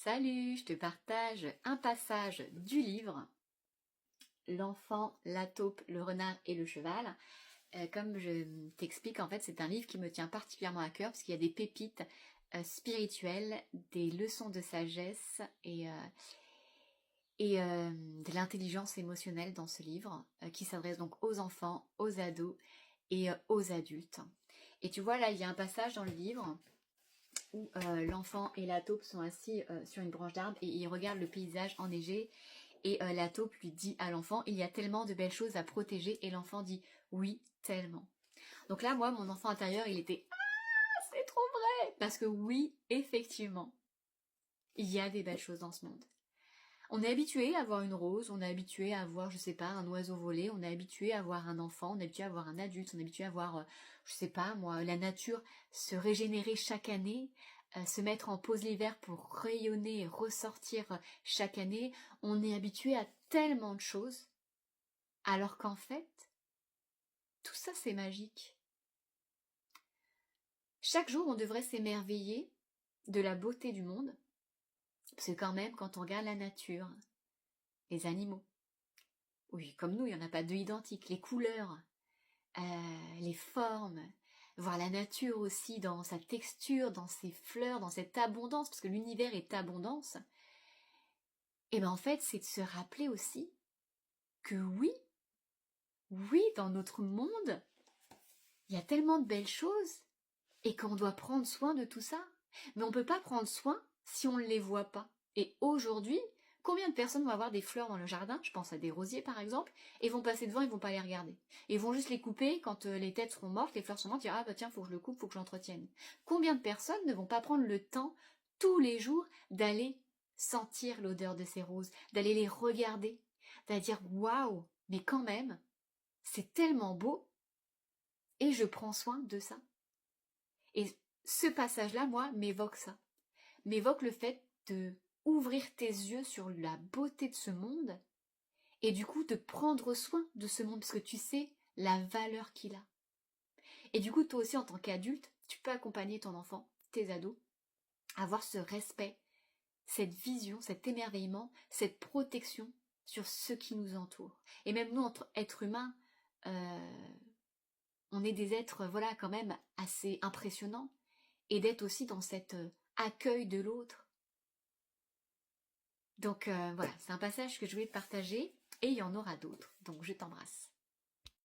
Salut, je te partage un passage du livre L'enfant, la taupe, le renard et le cheval. Comme je t'explique, en fait, c'est un livre qui me tient particulièrement à cœur parce qu'il y a des pépites spirituelles, des leçons de sagesse et de l'intelligence émotionnelle dans ce livre qui s'adresse donc aux enfants, aux ados et aux adultes. Et tu vois, là, il y a un passage dans le livre où l'enfant et la taupe sont assis sur une branche d'arbre et ils regardent le paysage enneigé et la taupe lui dit à l'enfant « Il y a tellement de belles choses à protéger » et l'enfant dit « Oui, tellement ». Donc là, moi, mon enfant intérieur, il était « Ah, c'est trop vrai !» Parce que oui, effectivement, il y a des belles choses dans ce monde. On est habitué à voir une rose, on est habitué à voir, je sais pas, un oiseau voler, on est habitué à voir un enfant, on est habitué à voir un adulte, on est habitué à voir, je sais pas moi, la nature se régénérer chaque année, se mettre en pause l'hiver pour rayonner et ressortir chaque année. On est habitué à tellement de choses, alors qu'en fait, tout ça c'est magique. Chaque jour, on devrait s'émerveiller de la beauté du monde, parce que quand même, quand on regarde la nature, les animaux, oui, comme nous, il n'y en a pas deux identiques, les couleurs, les formes, voir la nature aussi dans sa texture, dans ses fleurs, dans cette abondance, parce que l'univers est abondance, et bien en fait, c'est de se rappeler aussi que oui, dans notre monde, il y a tellement de belles choses, et qu'on doit prendre soin de tout ça. Mais on ne peut pas prendre soin si on ne les voit pas. Et aujourd'hui, combien de personnes vont avoir des fleurs dans le jardin, je pense à des rosiers par exemple, et vont passer devant et vont pas les regarder. Et vont juste les couper quand les têtes seront mortes, les fleurs sont mortes, dire ah bah tiens, faut que je le coupe, faut que je l'entretienne. Combien de personnes ne vont pas prendre le temps tous les jours d'aller sentir l'odeur de ces roses, d'aller les regarder, d'aller dire waouh, mais quand même, c'est tellement beau et je prends soin de ça. Et ce passage-là, moi, m'évoque ça. M'évoque le fait de ouvrir tes yeux sur la beauté de ce monde et du coup de prendre soin de ce monde parce que tu sais la valeur qu'il a. Et du coup, toi aussi, en tant qu'adulte, tu peux accompagner ton enfant, tes ados, à avoir ce respect, cette vision, cet émerveillement, cette protection sur ce qui nous entoure. Et même nous, entre êtres humains, on est des êtres, voilà, quand même assez impressionnants. Et d'être aussi dans cet accueil de l'autre. Donc voilà, c'est un passage que je voulais te partager et il y en aura d'autres. Donc je t'embrasse.